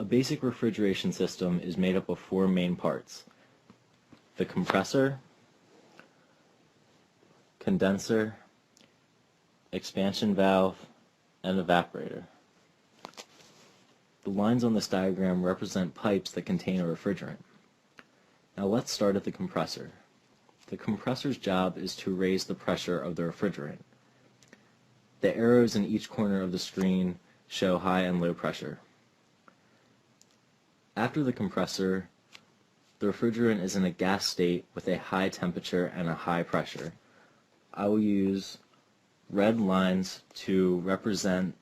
basic refrigeration system is made up of four main parts: the compressor, condenser, expansion valve, and evaporator. The lines on this diagram represent pipes that contain a refrigerant. Now let's start at the compressor. The compressor's job is to raise the pressure of the refrigerant. The arrows in each corner of the screen show high and low pressure. After the compressor, the refrigerant is in a gas state with a high temperature and a high pressure. I will use red lines to represent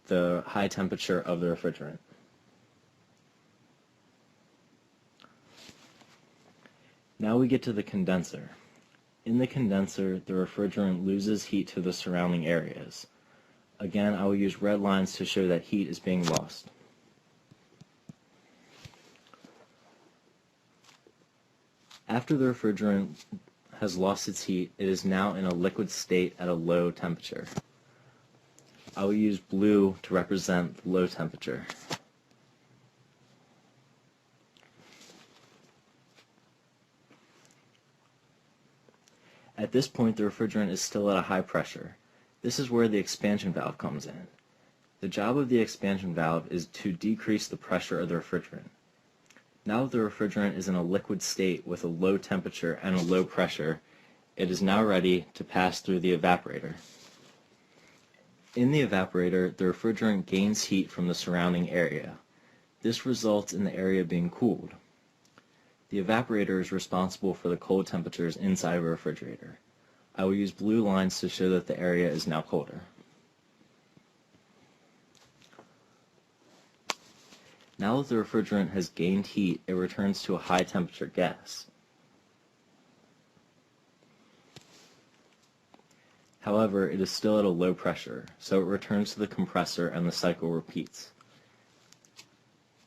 the high temperature of the refrigerant. Now we get to the condenser. In the condenser, the refrigerant loses heat to the surrounding areas. Again, I will use red lines to show that heat is being lost. After the refrigerant has lost its heat, it is now in a liquid state at a low temperature. I will use blue to represent the low temperature. At this point, the refrigerant is still at a high pressure. This is where the expansion valve comes in. The job of the expansion valve is to decrease the pressure of the refrigerant. Now that the refrigerant is in a liquid state with a low temperature and a low pressure, it is now ready to pass through the evaporator. In the evaporator, the refrigerant gains heat from the surrounding area. This results in the area being cooled. The evaporator is responsible for the cold temperatures inside of a refrigerator. I will use blue lines to show that the area is now colder. Now that the refrigerant has gained heat, it returns to a high temperature gas. However, it is still at a low pressure, so it returns to the compressor and the cycle repeats.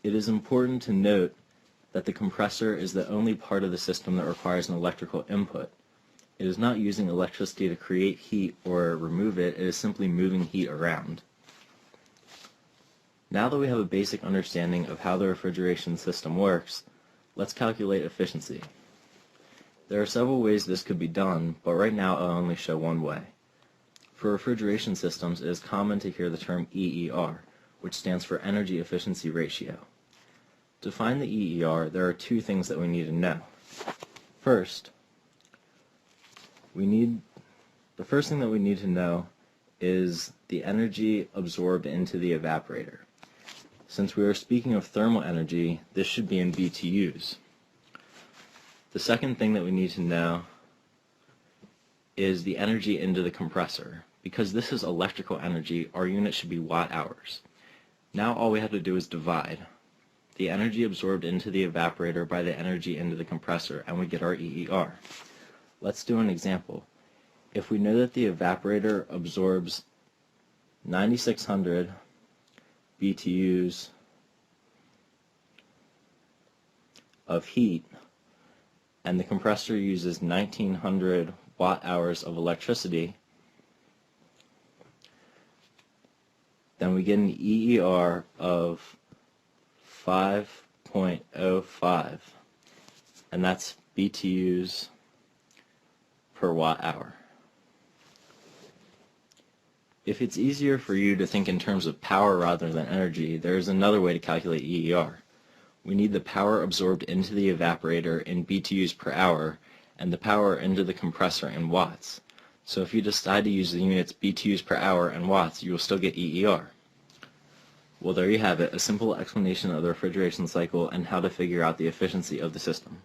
It is important to note that the compressor is the only part of the system that requires an electrical input. It is not using electricity to create heat or remove it, it is simply moving heat around. Now that we have a basic understanding of how the refrigeration system works, let's calculate efficiency. There are several ways this could be done, but right now I'll only show one way. For refrigeration systems, it is common to hear the term EER, which stands for Energy Efficiency Ratio. To find the EER, there are two things that we need to know. First, the first thing that we need to know is the energy absorbed into the evaporator. Since we are speaking of thermal energy, this should be in BTUs. The second thing that we need to know is the energy into the compressor. Because this is electrical energy, our unit should be watt-hours. Now all we have to do is divide the energy absorbed into the evaporator by the energy into the compressor, and we get our EER. Let's do an example. If we know that the evaporator absorbs 9,600 BTUs of heat, and the compressor uses 1,900 watt-hours of electricity, then we get an EER of 5.05, and that's BTUs per watt-hour. If it's easier for you to think in terms of power rather than energy, there is another way to calculate EER. We need the power absorbed into the evaporator in BTUs per hour and the power into the compressor in watts. So if you decide to use the units BTUs per hour and watts, you will still get EER. Well, there you have it, a simple explanation of the refrigeration cycle and how to figure out the efficiency of the system.